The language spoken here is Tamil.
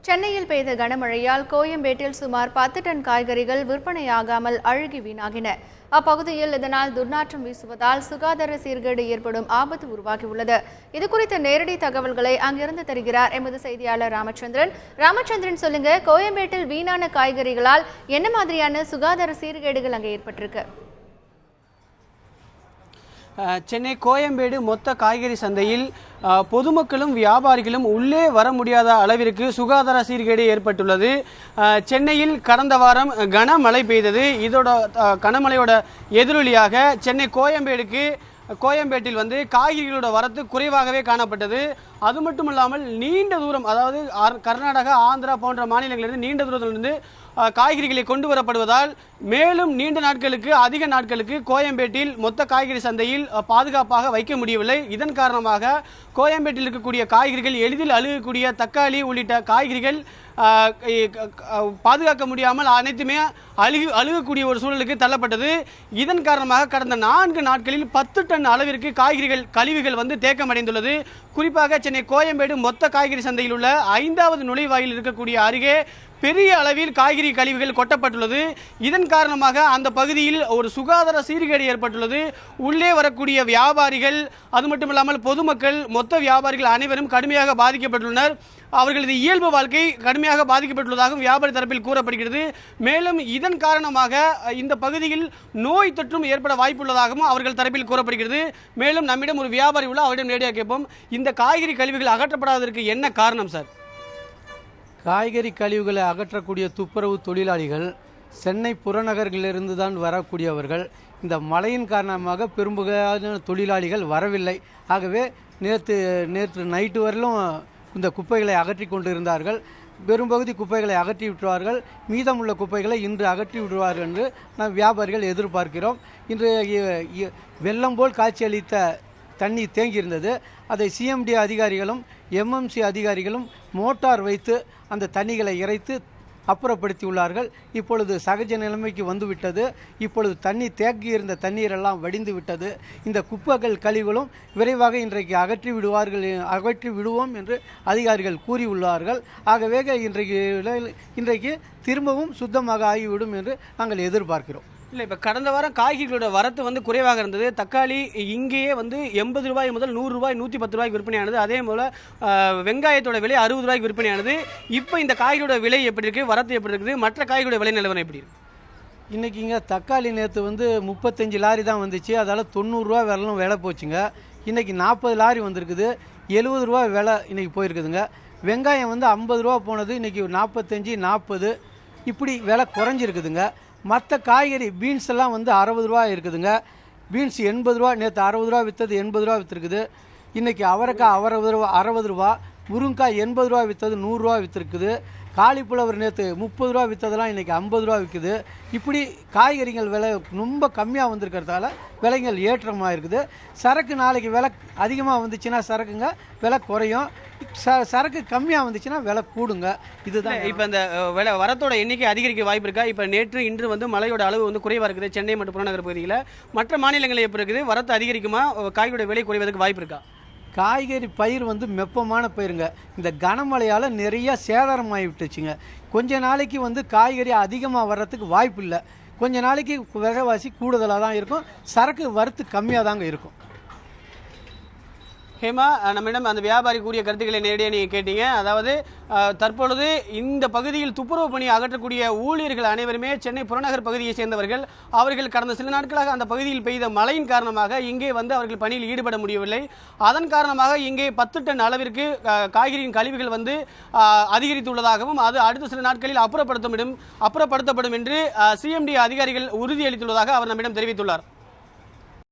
சென்னையில் பெய்த கனமழையால் கோயம்பேட்டில் சுமார் 10 டன் காய்கறிகள் விற்பனையாகாமல் அழுகி வீணாகின. அப்பகுதியில் இதனால் துர்நாற்றம் வீசுவதால் சுகாதார சீர்கேடு ஏற்படும் ஆபத்து உருவாகியுள்ளது. இதுகுறித்த நேரடி தகவல்களை அங்கிருந்து தருகிறார் எமது செய்தியாளர் ராமச்சந்திரன். ராமச்சந்திரன், சொல்லுங்க, கோயம்பேட்டில் வீணான காய்கறிகளால் என்ன மாதிரியான சுகாதார சீர்கேடுகள் அங்கே ஏற்பட்டிருக்கு? சென்னை கோயம்பேடு மொத்த காய்கறி சந்தையில் பொதுமக்களும் வியாபாரிகளும் உள்ளே வர முடியாத அளவிற்கு சுகாதார சீர்கேடு ஏற்பட்டுள்ளது. சென்னையில் கடந்த வாரம் கனமழை பெய்தது. இதோட கனமழையோட எதிரொலியாக சென்னை கோயம்பேட்டில் காய்கறிகளோட வரத்து குறைவாகவே காணப்பட்டது. அது மட்டும் இல்லாமல் நீண்ட தூரம், அதாவது கர்நாடகா, ஆந்திரா போன்ற மாநிலங்களிலிருந்து நீண்ட தூரத்திலிருந்து காய்கறிகளை கொண்டு வரப்படுவதால் மேலும் அதிக நாட்களுக்கு கோயம்பேட்டில் மொத்த காய்கறி சந்தையில் பாதுகாப்பாக வைக்க முடியவில்லை. இதன் காரணமாக கோயம்பேட்டில் இருக்கக்கூடிய காய்கறிகள், எளிதில் அழுகக்கூடிய தக்காளி உள்ளிட்ட காய்கறிகள் பாதுகாக்க முடியாமல் அனைத்துமே அழுகக்கூடிய ஒரு சூழலுக்கு தள்ளப்பட்டது. இதன் காரணமாக கடந்த 4 நாட்களில் 10 டன் அளவிற்கு கழிவுகள் தேக்கமடைந்துள்ளது. குறிப்பாக சென்னை கோயம்பேடு மொத்த காய்கறி சந்தையில் உள்ள 5வது நுழைவாயில் இருக்கக்கூடிய அருகே பெரிய அளவில் காய்கறி கழிவுகள் கொட்டப்பட்டுள்ளது. இதன் காரணமாக அந்த பகுதியில் ஒரு சுகாதார சீர்கேடு ஏற்பட்டுள்ளது. உள்ளே வரக்கூடிய வியாபாரிகள், அது மட்டுமில்லாமல் பொதுமக்கள், மொத்த வியாபாரிகள் அனைவரும் கடுமையாக பாதிக்கப்பட்டுள்ளனர். அவர்களது இயல்பு வாழ்க்கை கடுமையாக பாதிக்கப்பட்டுள்ளதாகவும் வியாபாரி தரப்பில் கூறப்படுகிறது. மேலும் இதன் காரணமாக இந்த பகுதியில் நோய் தொற்றும் ஏற்பட வாய்ப்புள்ளதாகவும் அவர்கள் தரப்பில் கூறப்படுகிறது. மேலும் நம்மிடம் ஒரு வியாபாரி உள்ள, அவரிடம் நேரடியாக கேட்போம். இந்த காய்கறி கழிவுகள் அகற்றப்படாததற்கு என்ன காரணம் சார்? காய்கறி கழிவுகளை அகற்றக்கூடிய துப்புரவு தொழிலாளிகள் சென்னை புறநகர்களிலிருந்து தான் வரக்கூடியவர்கள். இந்த மழையின் காரணமாக பெரும்பாலான தொழிலாளிகள் வரவில்லை. ஆகவே நேற்று நைட்டு வரையிலும் இந்த குப்பைகளை அகற்றி கொண்டு இருந்தார்கள். பெரும்பகுதி குப்பைகளை அகற்றி விட்டுவார்கள். மீதமுள்ள குப்பைகளை இன்று அகற்றி விடுவார்கள் என்று நாம் வியாபாரிகள் எதிர்பார்க்கிறோம். இன்று வெள்ளம் போல் காட்சியளித்த தண்ணி தேங்கியிருந்தது. அதை சிஎம்டி அதிகாரிகளும் எம்எம்சி அதிகாரிகளும் மோட்டார் வைத்து அந்த தண்ணிகளை இறைத்து அப்புறப்படுத்தியுள்ளார்கள். இப்பொழுது சகஜ நிலைமைக்கு வந்துவிட்டது. இப்பொழுது தண்ணி தேங்கியிருந்த தண்ணீரெல்லாம் வடிந்து விட்டது. இந்த குப்பைகள் கழிவுகளும் விரைவாக இன்றைக்கு அகற்றி விடுவோம் என்று அதிகாரிகள் கூறியுள்ளார்கள். ஆகவே இன்றைக்கு திரும்பவும் சுத்தமாக ஆகிவிடும் என்று நாங்கள் எதிர்பார்க்கிறோம். இல்லை, இப்போ கடந்த வாரம் காய்கறிகளோட வரத்து குறைவாக இருந்தது. தக்காளி இங்கேயே 80 ரூபாய் முதல் 100 ரூபாய், 110 ரூபாய்க்கு விற்பனையானது. அதே போல் வெங்காயத்தோட விலை 60 ரூபாய்க்கு விற்பனையானது. இப்போ இந்த காய்கறியோட விலை எப்படி இருக்குது, வரத்து எப்படி இருக்குது, மற்ற காய்கறியோட விலை நிலவரம் எப்படி இருக்குது? இன்றைக்கி இங்கே தக்காளி நேற்று 35 லாரி தான் வந்துச்சு. அதால் 90 ரூபா விலை போச்சுங்க. இன்றைக்கி 40 லாரி வந்திருக்குது. 70 ரூபா விலை இன்றைக்கி போயிருக்குதுங்க. வெங்காயம் 50 ரூபா போனது, இன்றைக்கி 45, 40 இப்படி விலை குறைஞ்சிருக்குதுங்க. மற்ற காய்கறி பீன்ஸ் எல்லாம் 60 ரூபா இருக்குதுங்க. பீன்ஸ் 80 ரூபா, நேற்று 60 ரூபா விற்றது 80 ரூபா விற்றுருக்குது. இன்றைக்கி அவரைக்காய் 60 ரூபா, முருங்காய் 80 ரூபா விற்றது 100 ரூபா விற்றுருக்குது. காலிஃப்ளவர் நேற்று 30 ரூபா விற்றதெல்லாம் இன்றைக்கி 50 ரூபா விற்குது. இப்படி காய்கறிகள் விலை ரொம்ப கம்மியாக வந்திருக்கிறதால விலைகள் ஏற்றமாக இருக்குது. சரக்கு நாளைக்கு விலை அதிகமாக வந்துச்சுன்னா சரக்குங்க விலை குறையும். சரக்கு கம்மியாக வந்துச்சுன்னா விலை கூடுங்க. இதுதான். இப்போ இந்த விலை வரத்தோட எண்ணிக்கை அதிகரிக்க வாய்ப்பு இருக்கா? இப்போ நேற்று இன்று மழையோட அளவு குறைவாக இருக்குது சென்னை மற்றும் புறநகர் பகுதியில். மற்ற மாநிலங்களில் எப்படி இருக்குது? வரத்து அதிகரிக்குமா? காய்கறியோட விலை குறைவதற்கு வாய்ப்பு இருக்கா? காய்கறி பயிர் மெப்பமான பயிருங்க. இந்த கனமழையால் நிறைய சேதாரமாகி விட்டுச்சுங்க. கொஞ்ச நாளைக்கு காய்கறி அதிகமாக வர்றதுக்கு வாய்ப்பு இல்லை. கொஞ்ச நாளைக்கு விலைவாசி கூடுதலாக தான் இருக்கும். சரக்கு வரத்து கம்மியாக தாங்க இருக்கும். ஹேமா, நம்மிடம் அந்த வியாபாரி கூறிய கருத்துக்களை நேரடியாக நீங்கள் கேட்டீங்க. அதாவது தற்பொழுது இந்த பகுதியில் துப்புரவு பணி அகற்றக்கூடிய ஊழியர்கள் அனைவருமே சென்னை புறநகர் பகுதியை சேர்ந்தவர்கள். அவர்கள் கடந்த சில நாட்களாக அந்த பகுதியில் பெய்த மழையின் காரணமாக இங்கே அவர்கள் பணியில் ஈடுபட முடியவில்லை. அதன் காரணமாக இங்கே 10 டன் அளவிற்கு காய்கறியின் கழிவுகள் அதிகரித்துள்ளதாகவும் அது அடுத்த சில நாட்களில் அப்புறப்படுத்தப்படும் என்று சிஎம்டி அதிகாரிகள் உறுதியளித்துள்ளதாக அவர் நம்மிடம் தெரிவித்துள்ளார்.